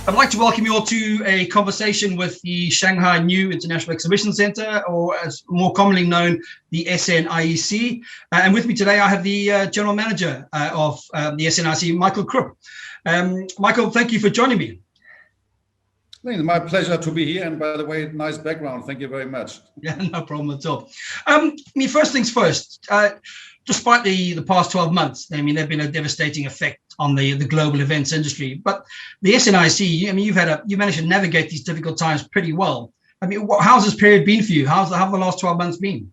I'd like to welcome you all to a conversation with the Shanghai New International Exhibition Center, or as more commonly known, the SNIEC. And with me today, I have the General Manager of the SNIEC, Michael Krupp. Michael, thank you for joining me. It's my pleasure to be here. And by the way, nice background. Thank you very much. Yeah, no problem at all. First things first, despite the past 12 months, there's been a devastating effect on the global events industry. But the SNIEC, you managed to navigate these difficult times pretty well. How's this period been for you? How have the last 12 months been?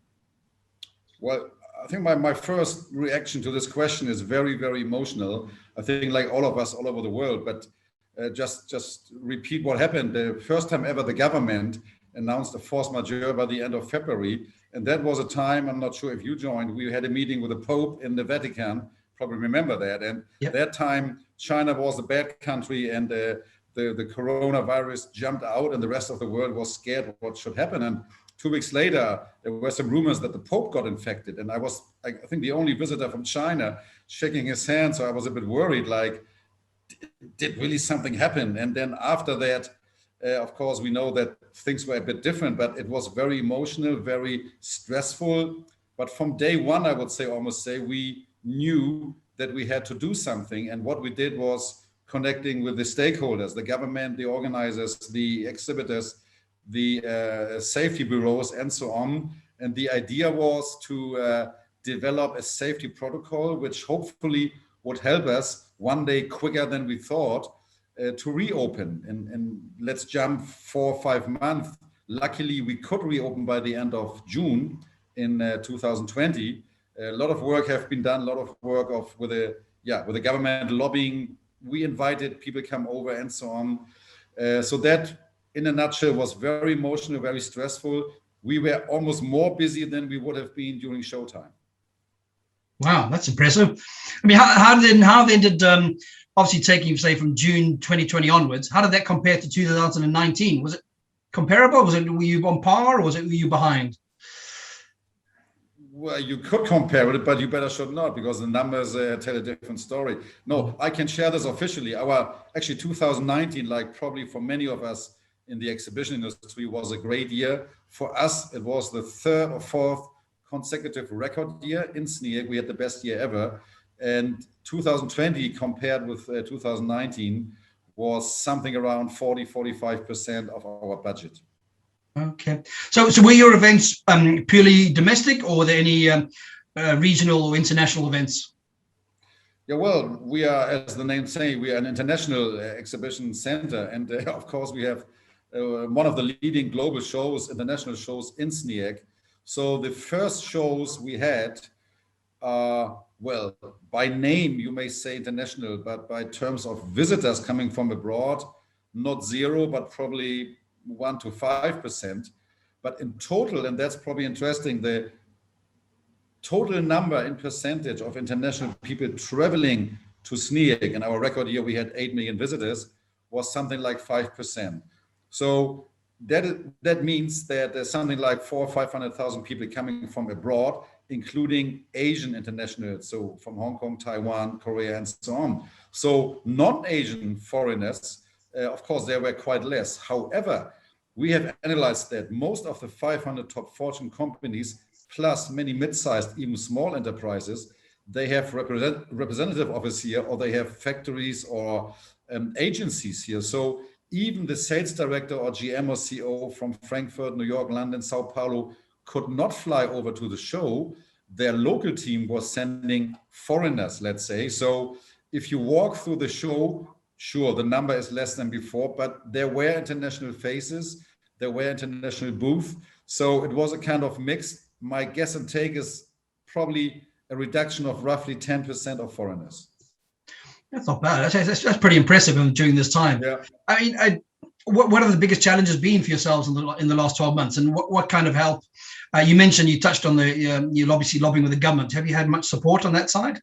Well, I think my first reaction to this question is very, very emotional. I think like all of us all over the world, but just repeat what happened. The first time ever the government announced a force majeure by the end of February. And that was a time, I'm not sure if you joined, we had a meeting with the Pope in the Vatican, probably remember that. And yep. That time, China was a bad country and the coronavirus jumped out and the rest of the world was scared what should happen. And 2 weeks later, there were some rumors that the Pope got infected. And I was, I think, the only visitor from China shaking his hand. So I was a bit worried, like, did really something happen? And then after that, of course, we know that things were a bit different, but it was very emotional, very stressful. But from day one, I would say, almost say, we knew that we had to do something. And what we did was connecting with the stakeholders, the government, the organizers, the exhibitors, the safety bureaus, and so on. And the idea was to develop a safety protocol, which hopefully would help us one day quicker than we thought to reopen. And let's jump 4 or 5 months. Luckily, we could reopen by the end of June in 2020. A lot of work have been done, a lot of work with the government lobbying. We invited people come over and so on. So that, in a nutshell, was very emotional, very stressful. We were almost more busy than we would have been during showtime. Wow, that's impressive. How then did obviously taking, say, from June 2020 onwards, how did that compare to 2019? Was it comparable? Were you on par, or were you behind? Well, you could compare it, but you better should not, because the numbers tell a different story. No, I can share this officially. Actually 2019, like probably for many of us in the exhibition industry, was a great year. For us, it was the 3rd or 4th consecutive record year in SNIEC. We had the best year ever. And 2020 compared with 2019 was something around 40-45% of our budget. Okay. So were your events purely domestic, or were there any regional or international events? Yeah, well, we are, as the name say, we are an international exhibition center. And of course, we have one of the leading global shows, international shows in SNIEC. So the first shows we had, well, by name, you may say international, but by terms of visitors coming from abroad, not 0, but probably 1 to 5%. But in total, and that's probably interesting, the total number in percentage of international people traveling to SNIEC, in our record year, we had 8 million visitors, was something like 5%. So that means that there's something like 400,000 or 500,000 people coming from abroad, including Asian internationals, so from Hong Kong, Taiwan, Korea, and so on. So non-Asian foreigners, of course, there were quite less. However, we have analyzed that most of the 500 top Fortune companies, plus many mid-sized, even small enterprises, they have representative office here, or they have factories or agencies here. So even the sales director or GM or CEO from Frankfurt, New York, London, Sao Paulo could not fly over to the show. Their local team was sending foreigners, let's say. So if you walk through the show, sure, the number is less than before, but there were international faces, there were international booths. So it was a kind of mix. My guess and take is probably a reduction of roughly 10% of foreigners. That's not bad. That's pretty impressive during this time. Yeah. What are the biggest challenges been for yourselves in the last 12 months, and what kind of help? You touched on you're obviously lobbying with the government. Have you had much support on that side?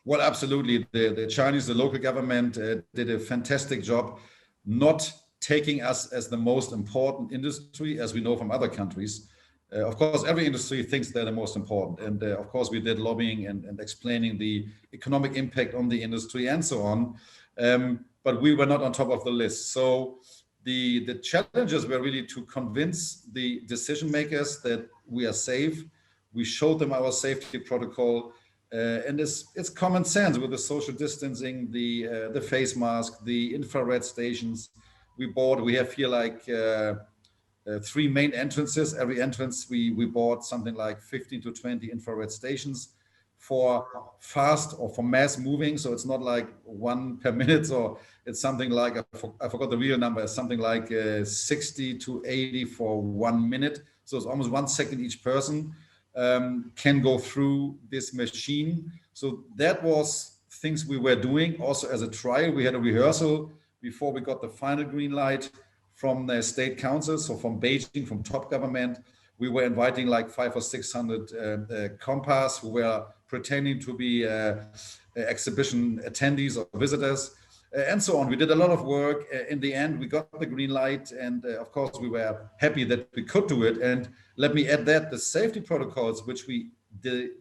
Well, absolutely. The Chinese, the local government did a fantastic job, not taking us as the most important industry, as we know from other countries. Of course, every industry thinks they're the most important. And of course, we did lobbying and explaining the economic impact on the industry and so on. but we were not on top of the list. So the challenges were really to convince the decision makers that we are safe. We showed them our safety protocol, and it's common sense with the social distancing, the face mask, the infrared stations we bought. We have here like 3 main entrances. Every entrance we bought something like 15 to 20 infrared stations for fast or for mass moving. So it's not like 1 per minute, or it's something like, I forgot the real number, something like 60 to 80 for 1 minute. So it's almost 1 second each person can go through this machine. So that was things we were doing also as a trial. We had a rehearsal before we got the final green light from the state councils, so from Beijing, from top government. We were inviting like 500 or 600 compas who were pretending to be exhibition attendees or visitors, and so on. We did a lot of work. In the end, we got the green light, and of course, we were happy that we could do it. And let me add that the safety protocols, which we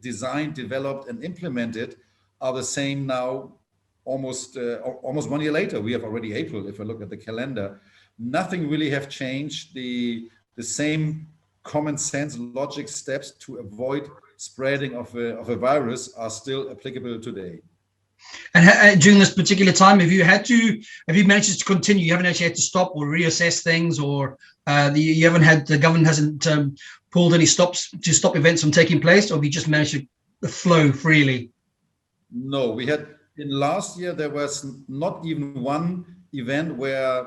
designed, developed, and implemented, are the same now. Almost 1 year later, we have already April. If I look at the calendar, nothing really have changed. The same common sense logic steps to avoid spreading of a virus are still applicable today. And during this particular time, have you managed to continue? You haven't actually had to stop or reassess things, or you haven't had, the government hasn't pulled any stops to stop events from taking place, or have you just managed to flow freely? No, we had, in last year, there was not even one event where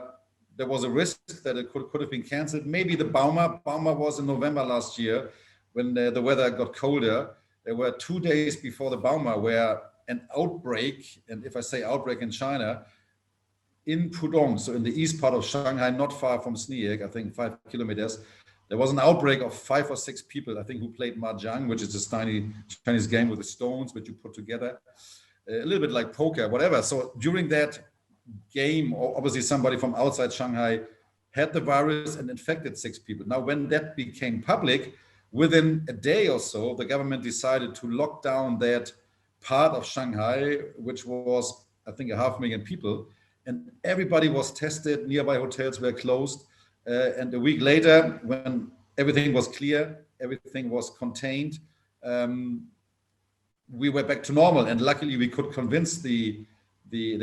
there was a risk that it could have been canceled. Maybe the Bauma was in November last year when the weather got colder. There were 2 days before the Bauma where an outbreak, and if I say outbreak in China, in Pudong, so in the east part of Shanghai, not far from SNIEC, I think 5 kilometers, there was an outbreak of 5 or 6 people, I think, who played mahjong, which is this tiny Chinese game with the stones which you put together, a little bit like poker, whatever. So during that game, obviously somebody from outside Shanghai had the virus and infected 6 people. Now, when that became public, within a day or so, the government decided to lock down that part of Shanghai, which was, I think, 500,000 people, and everybody was tested. Nearby hotels were closed. And a week later, when everything was clear, everything was contained, we were back to normal. And luckily, we could convince the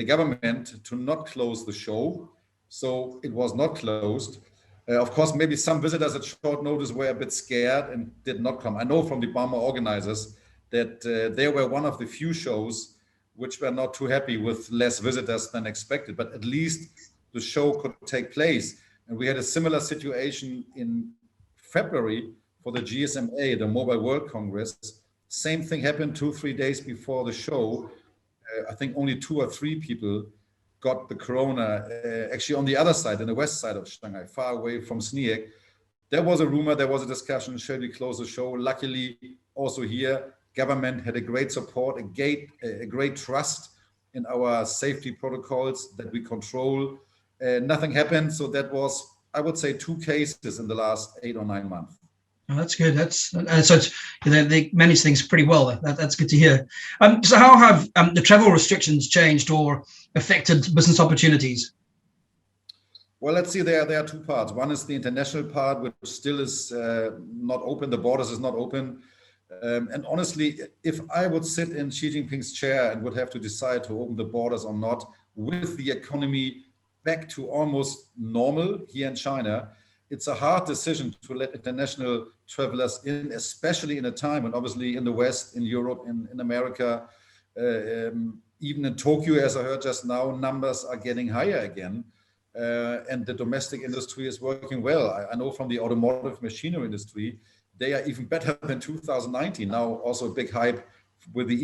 government to not close the show. So it was not closed. Of course, maybe some visitors at short notice were a bit scared and did not come. I know from the Bauma organizers that they were one of the few shows which were not too happy with less visitors than expected, but at least the show could take place. And we had a similar situation in February for the GSMA, the Mobile World Congress. Same thing happened 2-3 days before the show. I think only 2 or 3 people got the corona, actually on the other side, in the west side of Shanghai, far away from SNIEC. There was a rumor, there was a discussion, shall we close the show? Luckily, also here, government had a great support, a great trust in our safety protocols that we control. Nothing happened. So that was, I would say, 2 cases in the last 8 or 9 months. Oh, that's good. So they manage things pretty well. That's good to hear. So how have the travel restrictions changed or affected business opportunities? Well, let's see. There are 2 parts. One is the international part, which still is not open. The borders is not open. And honestly, if I would sit in Xi Jinping's chair and would have to decide to open the borders or not, with the economy back to almost normal here in China, it's a hard decision to let international travelers in, especially in a time, and obviously in the West, in Europe, in America, even in Tokyo, as I heard just now, numbers are getting higher again. And the domestic industry is working well. I know from the automotive machinery industry, they are even better than 2019. Now also a big hype with the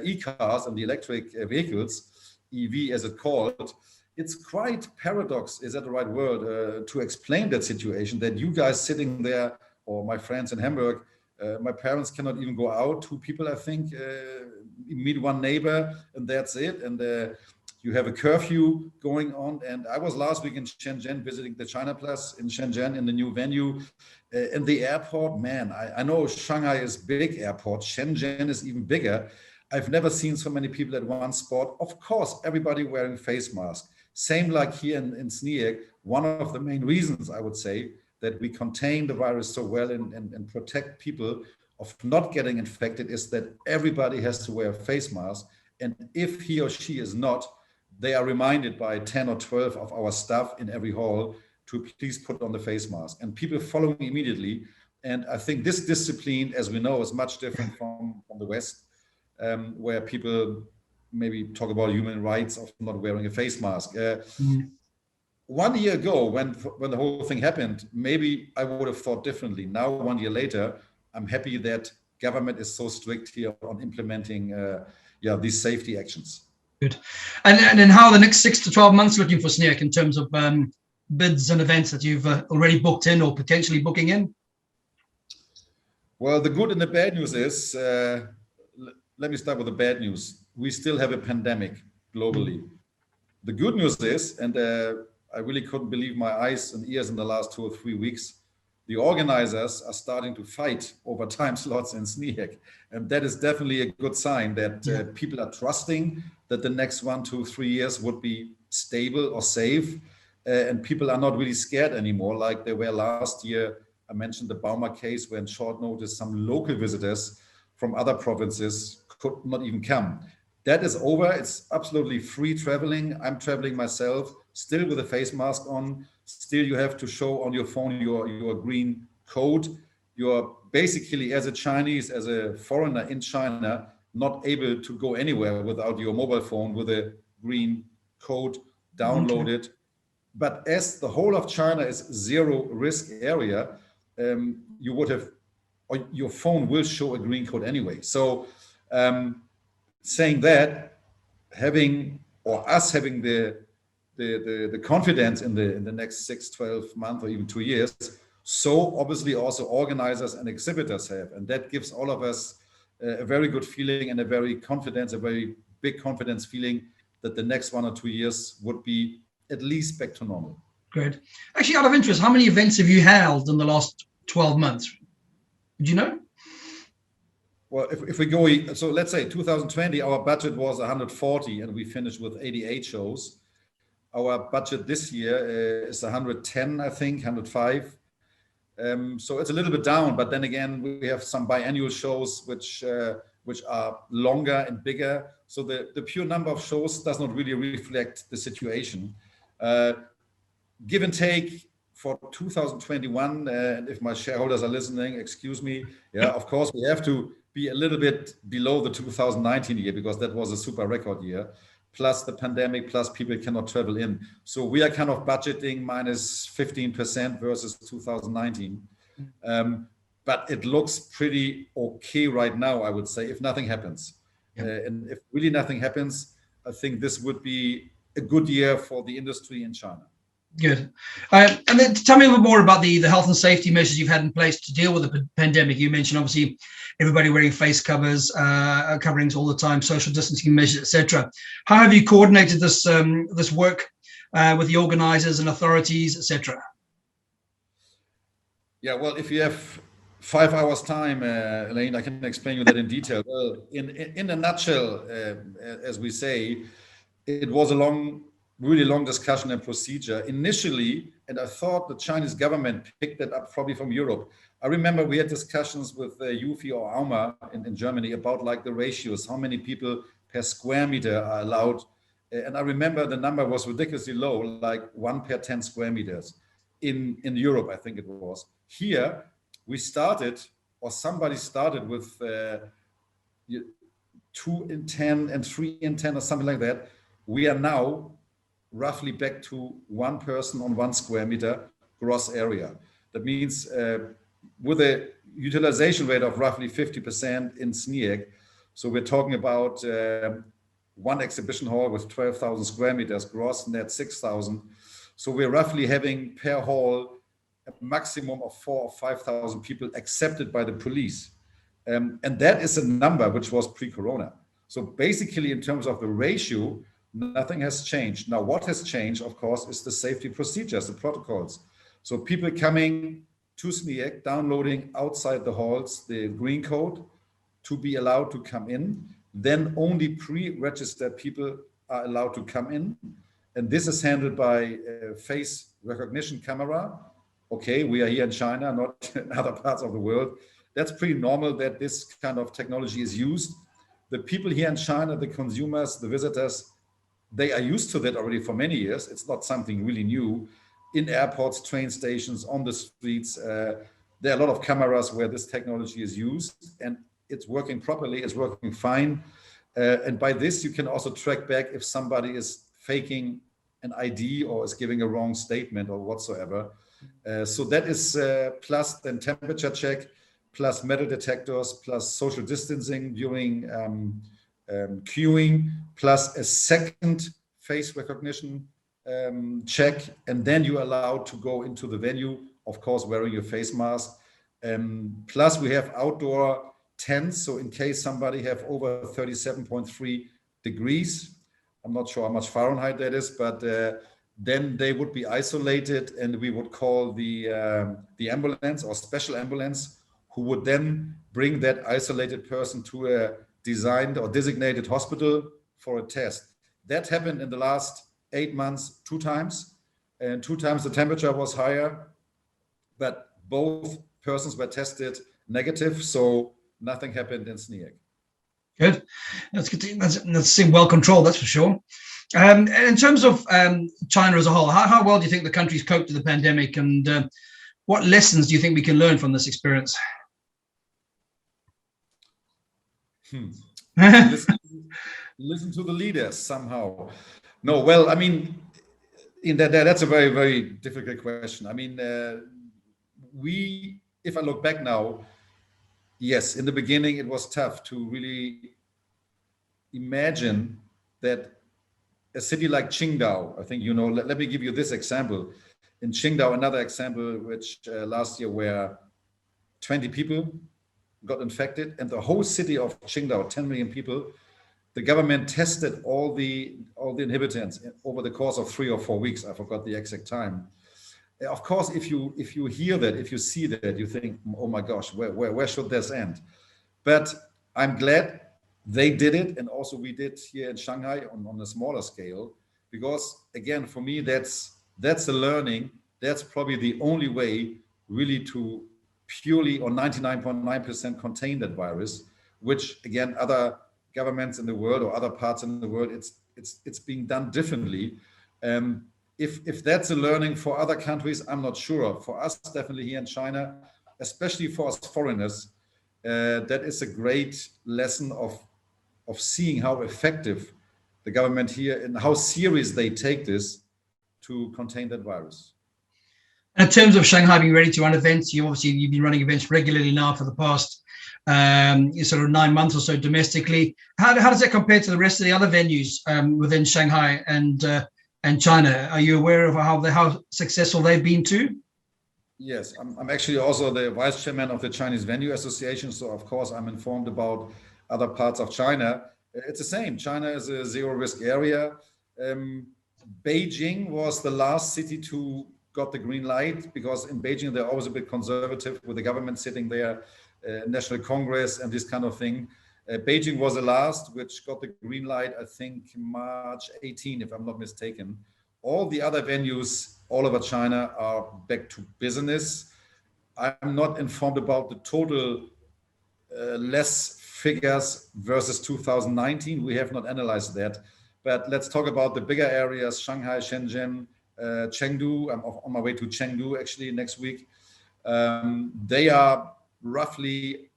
e-cars and the electric vehicles, EV as it's called. It's quite paradox, is that the right word, to explain that situation, that you guys sitting there, or my friends in Hamburg, my parents cannot even go out, 2 people, I think, meet one neighbor, and that's it. And you have a curfew going on. And I was last week in Shenzhen visiting the China Plus in Shenzhen in the new venue. In the airport, man, I know Shanghai is big airport. Shenzhen is even bigger. I've never seen so many people at one spot. Of course, everybody wearing face masks. Same like here in SNIEC, one of the main reasons I would say that we contain the virus so well and protect people of not getting infected is that everybody has to wear a face mask. And if he or she is not, they are reminded by 10 or 12 of our staff in every hall to please put on the face mask. And people following immediately. And I think this discipline, as we know, is much different from the West, where people maybe talk about human rights of not wearing a face mask. 1 year ago, when the whole thing happened, maybe I would have thought differently. Now, 1 year later, I'm happy that government is so strict here on implementing these safety actions. Good. And then how are the next 6 to 12 months looking for SNIEC in terms of bids and events that you've already booked in or potentially booking in? Well, the good and the bad news is, let me start with the bad news. We still have a pandemic globally. The good news is, and I really couldn't believe my eyes and ears in the last 2 or 3 weeks, the organizers are starting to fight over time slots in SNIEC. And that is definitely a good sign that people are trusting that the next 1, 2, 3 years would be stable or safe. And people are not really scared anymore like they were last year. I mentioned the Bauma case where in short notice some local visitors from other provinces could not even come. That is over. It's absolutely free traveling. I'm traveling myself, still with a face mask on. Still, you have to show on your phone your green code. You're basically, as a Chinese, as a foreigner in China, not able to go anywhere without your mobile phone with a green code downloaded. But as the whole of China is zero risk area, you would have, or your phone will show a green code anyway. So saying that, having the confidence in the next 6, 12 months or even 2 years, so obviously also organizers and exhibitors have, and that gives all of us a very good feeling and a very big confidence feeling that the next 1 or 2 years would be at least back to normal. Great. Actually, out of interest, how many events have you held in the last 12 months? Do you know? Well, if we go, so let's say 2020, our budget was 140 and we finished with 88 shows. Our budget this year is 110, I think, 105. So it's a little bit down, but then again, we have some biannual shows which are longer and bigger. So the pure number of shows does not really reflect the situation. Give and take for 2021, and if my shareholders are listening, excuse me, of course, we have to be a little bit below the 2019 year because that was a super record year, plus the pandemic, plus people cannot travel in. So we are kind of budgeting minus 15% versus 2019. But it looks pretty okay right now, I would say, if nothing happens. And if really nothing happens, I think this would be a good year for the industry in China. Good. And then tell me a little more about the health and safety measures you've had in place to deal with the pandemic. You mentioned obviously everybody wearing face coverings all the time, social distancing measures, etc. How have you coordinated this work with the organizers and authorities, etc.? Yeah, well, if you have 5 hours time, Elaine, I can explain you that in detail. Well, in a nutshell, as we say, it was a really long discussion and procedure initially, and I thought the Chinese government picked that up probably from Europe. I remember we had discussions with UFI or AUMA in Germany about like the ratios, how many people per square meter are allowed. And I remember the number was ridiculously low, like 1 per 10 square meters in Europe, I think it was. Here, we started, or somebody started with 2 in 10 and 3 in 10 or something like that. We are now roughly back to 1 person on 1 square meter gross area. That means with a utilization rate of roughly 50% in SNIEC. So we're talking about 1 exhibition hall with 12,000 square meters gross, and that's 6,000. So we're roughly having per hall a maximum of 4,000 or 5,000 people accepted by the police. And that is a number which was pre-corona. So basically in terms of the ratio, nothing has changed. Now, what has changed, of course, is the safety procedures, the protocols. So people coming to SNIEC, downloading outside the halls the green code to be allowed to come in. Then only pre-registered people are allowed to come in. And this is handled by a face recognition camera. Okay, we are here in China, not in other parts of the world. That's pretty normal that this kind of technology is used. The people here in China, the consumers, the visitors, they are used to that already for many years. It's not something really new. In airports, train stations, on the streets, there are a lot of cameras where this technology is used, and it's working properly, it's working fine. And by this, you can also track back if somebody is faking an ID or is giving a wrong statement or whatsoever. So that is plus then temperature check, plus metal detectors, plus social distancing during queuing, plus a second face recognition check, and then you're allowed to go into the venue, of course, wearing your face mask. Plus we have outdoor tents, so in case somebody have over 37.3 degrees, I'm not sure how much Fahrenheit that is, but then they would be isolated, and we would call the ambulance or special ambulance, who would then bring that isolated person to a designed or designated hospital for a test. That happened in the last 8 months 2 times, and 2 times the temperature was higher, but both persons were tested negative, so nothing happened in SNIEC. Good. That's good. That's well controlled, that's for sure. In terms of China as a whole, how well do you think the country's coped with the pandemic, and what lessons do you think we can learn from this experience? Listen to the leaders somehow. No, well, I mean, that's a very, very difficult question. I mean, if I look back now, yes, in the beginning it was tough to really imagine that a city like Qingdao, I think, you know, let me give you this example. In Qingdao, another example, which last year where 20 people got infected, and the whole city of Qingdao, 10 million people, the government tested all the inhabitants over the course of 3 or 4 weeks. I forgot the exact time. Of course, if you hear that, if you see that, you think, oh my gosh, where should this end? But I'm glad they did it, and also we did here in Shanghai on a smaller scale, because again, for me, that's a learning. That's probably the only way really to purely or 99.9% contain that virus, which again, other governments in the world or other parts in the world, it's being done differently. If that's a learning for other countries, I'm not sure. For us, definitely here in China, especially for us foreigners, that is a great lesson of seeing how effective the government here and how serious they take this to contain that virus. In terms of Shanghai being ready to run events, you've been running events regularly now for the past sort of 9 months or so domestically. How does that compare to the rest of the other venues within Shanghai and China? Are you aware of how successful they've been too? Yes, I'm actually also the vice chairman of the Chinese Venue Association, so of course I'm informed about other parts of China. It's the same. China is a zero risk area. Beijing was the last city to got the green light, because in Beijing they're always a bit conservative with the government sitting there, National Congress and this kind of thing. Beijing was the last which got the green light, I think March 18, if I'm not mistaken. All the other venues all over China are back to business. I'm not informed about the total less figures versus 2019. We have not analyzed that. But let's talk about the bigger areas, Shanghai, Shenzhen, Chengdu. I'm on my way to Chengdu actually next week. They are roughly,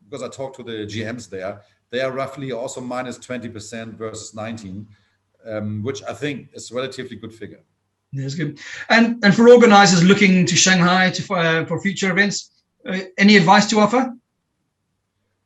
because I talked to the GMs there, they are roughly also minus 20% versus 19, which I think is a relatively good figure. That's good. And for organizers looking to Shanghai for future events, any advice to offer?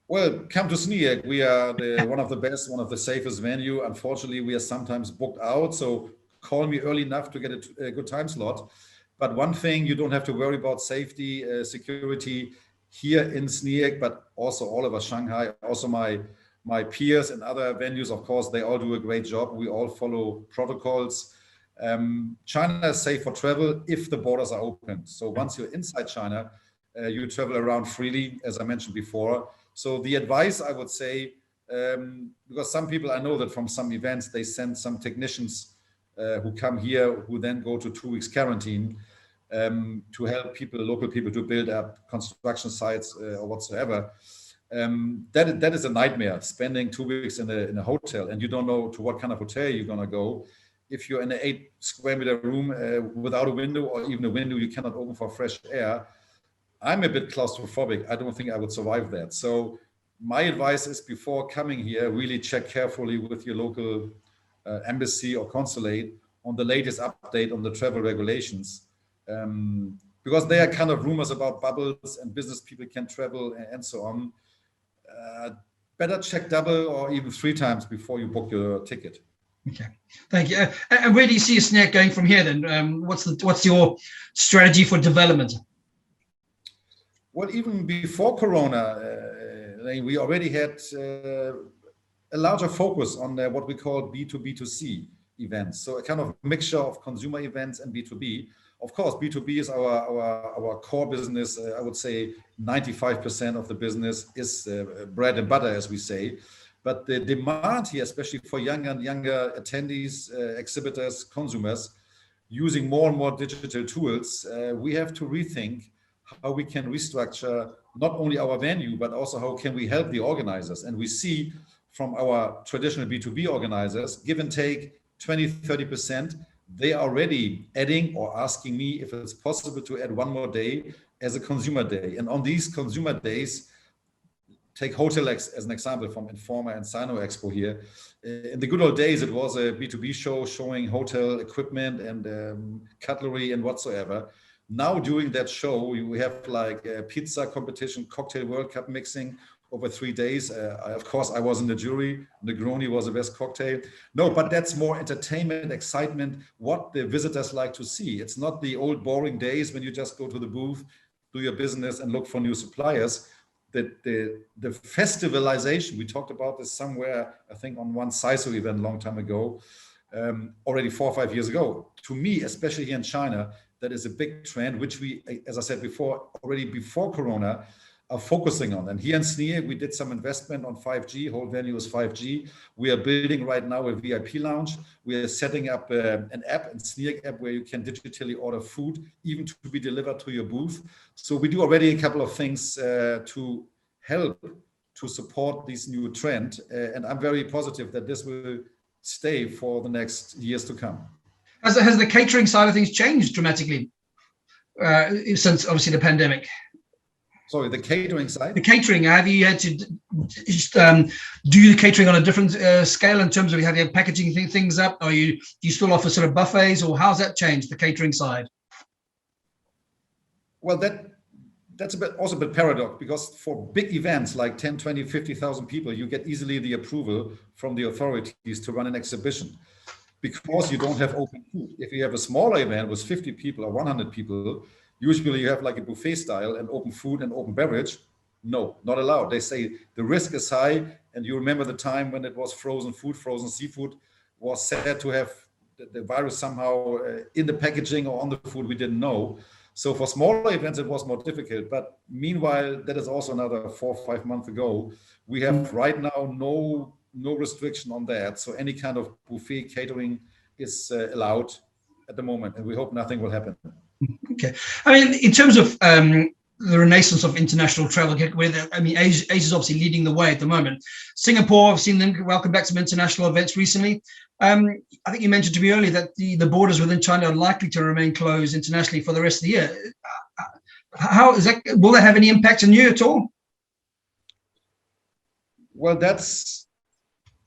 Well, come to SNIEC. We are one of the best, one of the safest venue. Unfortunately, we are sometimes booked out, so call me early enough to get a good time slot. But one thing, you don't have to worry about safety, security here in SNIEC, but also all over Shanghai. Also my peers and other venues, of course, they all do a great job. We all follow protocols. China is safe for travel if the borders are open. So once you're inside China, you travel around freely, as I mentioned before. So the advice I would say, because some people, I know that from some events, they send some technicians who come here, who then go to 2 weeks quarantine, to help people, local people, to build up construction sites or whatsoever. That is a nightmare, spending 2 weeks in a hotel, and you don't know to what kind of hotel you're gonna go. If you're in an 8 square meter room without a window, or even a window you cannot open for fresh air, I'm a bit claustrophobic. I don't think I would survive that. So my advice is, before coming here, really check carefully with your local embassy or consulate on the latest update on the travel regulations, because there are kind of rumors about bubbles and business people can travel and so on. Better check double or even 3 times before you book your ticket. Okay, thank you. And where do you see SNIEC going from here then? What's your strategy for development? Well, even before Corona, we already had a larger focus on what we call B2B2C events. So a kind of mixture of consumer events and B2B. Of course, B2B is our core business. I would say 95% of the business is bread and butter, as we say. But the demand here, especially for younger and younger attendees, exhibitors, consumers, using more and more digital tools, we have to rethink how we can restructure not only our venue, but also how can we help the organizers. And we see from our traditional B2B organizers, give and take 20, 30%, they are already adding or asking me if it's possible to add 1 more day as a consumer day. And on these consumer days, take Hotel X as an example from Informa and Expo here. In the good old days, it was a B2B show showing hotel equipment and cutlery and whatsoever. Now during that show, we have like a pizza competition, cocktail World Cup mixing over 3 days. Of course, I was in the jury. Negroni was the best cocktail. No, but that's more entertainment, excitement, what the visitors like to see. It's not the old boring days when you just go to the booth, do your business and look for new suppliers. The festivalization, we talked about this somewhere, I think on one CISO event a long time ago, already 4 or 5 years ago. To me, especially here in China, that is a big trend, which we, as I said before, already before Corona, are focusing on. And here in SNIEC, we did some investment on 5G, whole venue is 5G. We are building right now a VIP lounge. We are setting up an app, a SNIEC app, where you can digitally order food, even to be delivered to your booth. So we do already a couple of things to help to support this new trend. And I'm very positive that this will stay for the next years to come. Has the catering side of things changed dramatically since obviously the pandemic? Sorry, the catering side? The catering, have you had to do the catering on a different scale in terms of have you packaging things up? Do you still offer sort of buffets, or how's that changed, the catering side? Well, that's also a bit paradox, because for big events like 10, 20, 50,000 people, you get easily the approval from the authorities to run an exhibition, because you don't have open food. If you have a smaller event with 50 people or 100 people, usually you have like a buffet style and open food and open beverage. No, not allowed. They say the risk is high. And you remember the time when it was frozen food, frozen seafood was said to have the virus somehow in the packaging or on the food, we didn't know. So for smaller events, it was more difficult. But meanwhile, that is also another 4 or 5 months ago. We have right now no restriction on that. So any kind of buffet catering is allowed at the moment, and we hope nothing will happen. Okay. I mean, in terms of the renaissance of international travel, Asia is obviously leading the way at the moment. Singapore, I've seen them welcome back some international events recently. I think you mentioned to me earlier that the borders within China are likely to remain closed internationally for the rest of the year. How is that? Will that have any impact on you at all? Well, that's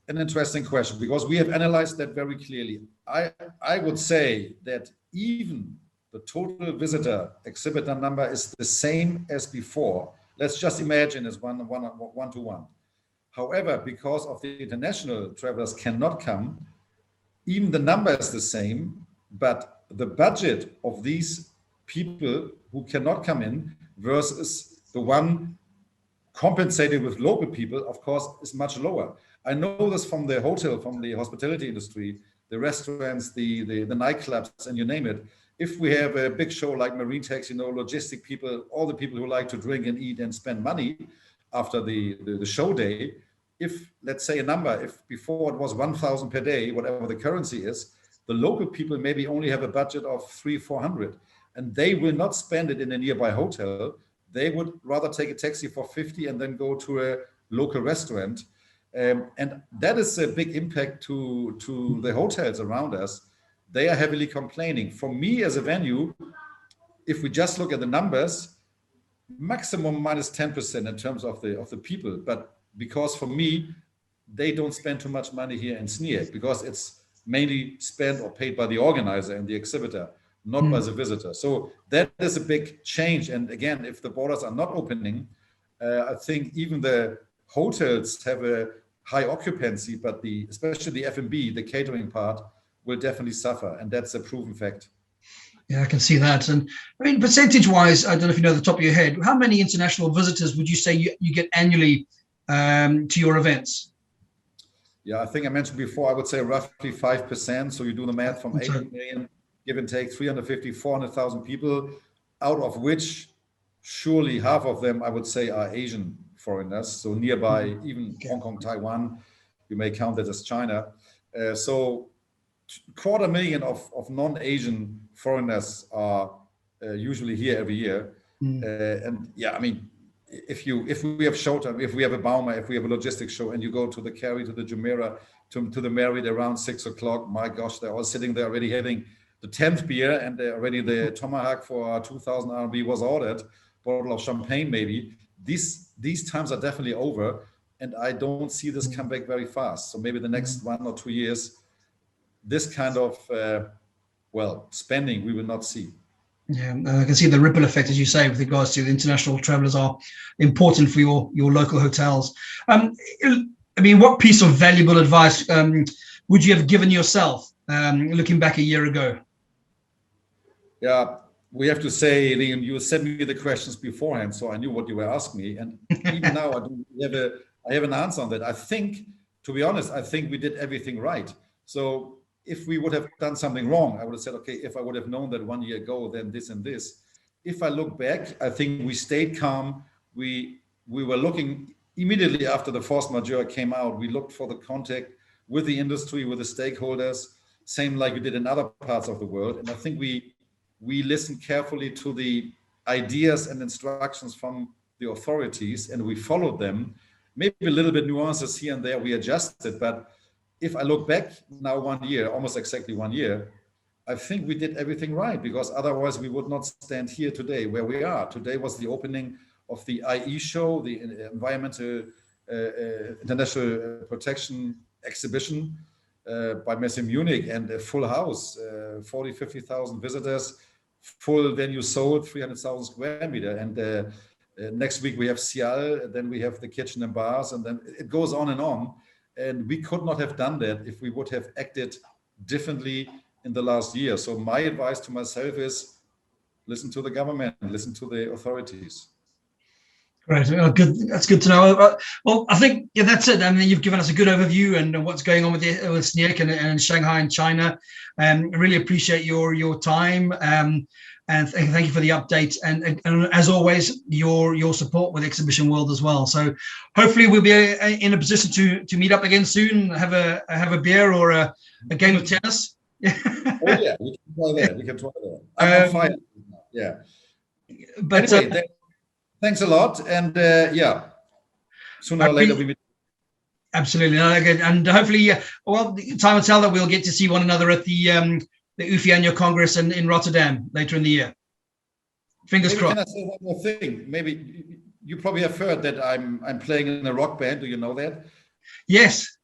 an interesting question, because we have analyzed that very clearly. I would say that even the total visitor exhibitor number is the same as before. Let's just imagine it's one to one. However, because of the international travelers cannot come, even the number is the same, but the budget of these people who cannot come in versus the one compensated with local people, of course, is much lower. I know this from the hotel, from the hospitality industry, the restaurants, the nightclubs, and you name it. If we have a big show like Marine Taxi, logistic people, all the people who like to drink and eat and spend money after the show day, if, let's say a number, if before it was 1,000 per day, whatever the currency is, the local people maybe only have a budget of 300-400, and they will not spend it in a nearby hotel. They would rather take a taxi for 50 and then go to a local restaurant. And that is a big impact to the hotels around us. They are heavily complaining. For me as a venue, if we just look at the numbers, maximum minus 10% in terms of the people. But because for me, they don't spend too much money here in SNIEC, because it's mainly spent or paid by the organizer and the exhibitor, not by the visitor. So that is a big change. And again, if the borders are not opening, I think even the hotels have a high occupancy, but especially the F&B, the catering part, will definitely suffer. And that's a proven fact. Yeah, I can see that. And I mean, percentage-wise, I don't know if you know the top of your head, how many international visitors would you say you get annually to your events? Yeah, I think I mentioned before, I would say roughly 5%. So you do the math from 80 million, give and take 350, 400,000 people, out of which surely half of them, I would say, are Asian foreigners. So nearby, even Hong Kong, Taiwan, you may count that as China. So 250,000 of non-Asian foreigners are usually here every year. And yeah, I mean, if we have showtime, if we have a Bauma, if we have a logistics show, and you go to the Kerry, to the Jumeirah, to the Marriott around 6 o'clock, my gosh, they're all sitting there already having the 10th beer, and already the tomahawk for 2,000 RMB was ordered, bottle of champagne maybe. These times are definitely over, and I don't see this come back very fast. So maybe the next 1 or 2 years, this kind of spending we will not see. Yeah, I can see the ripple effect, as you say, with regards to the international travelers are important for your local hotels. I mean, what piece of valuable advice would you have given yourself looking back a year ago? Yeah, we have to say, Liam, you sent me the questions beforehand, so I knew what you were asking me. And even now, I have an answer on that. I think, to be honest, I think we did everything right. So if we would have done something wrong, I would have said, okay, if I would have known that 1 year ago, then this and this. If I look back, I think we stayed calm. We were looking immediately after the force majeure came out. We looked for the contact with the industry, with the stakeholders, same like we did in other parts of the world. And I think we listened carefully to the ideas and instructions from the authorities, and we followed them. Maybe a little bit nuances here and there we adjusted, but if I look back now 1 year, almost exactly 1 year, I think we did everything right, because otherwise we would not stand here today where we are. Today was the opening of the IE show, the Environmental International Protection Exhibition by Messe Munich, and a full house, 40, 50,000 visitors, full venue sold, 300,000 square meter. And next week we have Cial, then we have the kitchen and bars, and then it goes on and on. And we could not have done that if we would have acted differently in the last year. So my advice to myself is listen to the government, listen to the authorities. Great. Well, good. That's good to know. Well, I think that's it. I mean, you've given us a good overview and what's going on with SNIEC and Shanghai and China. I really appreciate your time. And thank you for the update, and as always, your support with Exhibition World as well. So hopefully we'll be in a position to meet up again soon, have a beer or a game of tennis. Oh yeah, we can try that. We can try that. I'm fine. Yeah. But anyway, thanks a lot, and sooner or later we meet. Absolutely, and hopefully, well, time will tell that we'll get to see one another at the UFI Annual Congress in Rotterdam later in the year. Fingers crossed. Can I say one more thing? Maybe you probably have heard that I'm playing in a rock band. Do you know that? Yes.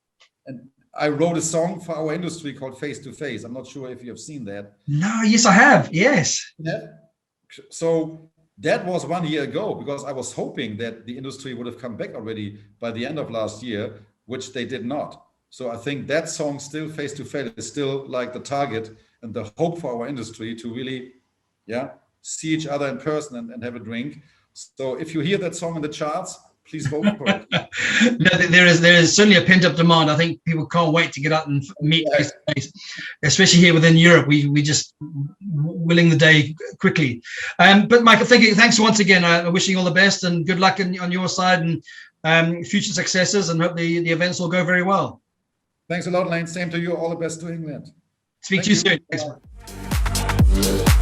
And I wrote a song for our industry called Face to Face. I'm not sure if you have seen that. No, yes, I have. Yes. Yeah. So that was 1 year ago, because I was hoping that the industry would have come back already by the end of last year, which they did not. So I think that song, still Face to Face, is still like the target and the hope for our industry to really, see each other in person and have a drink. So if you hear that song in the charts, please vote for it. No, there is certainly a pent-up demand. I think people can't wait to get out and meet face to face, especially here within Europe. We just willing the day quickly. But Michael, thanks once again. Wishing you all the best and good luck on your side and future successes, and hope the events will go very well. Thanks a lot, Lane. Same to you. All the best to England. Speak to you soon. Thanks.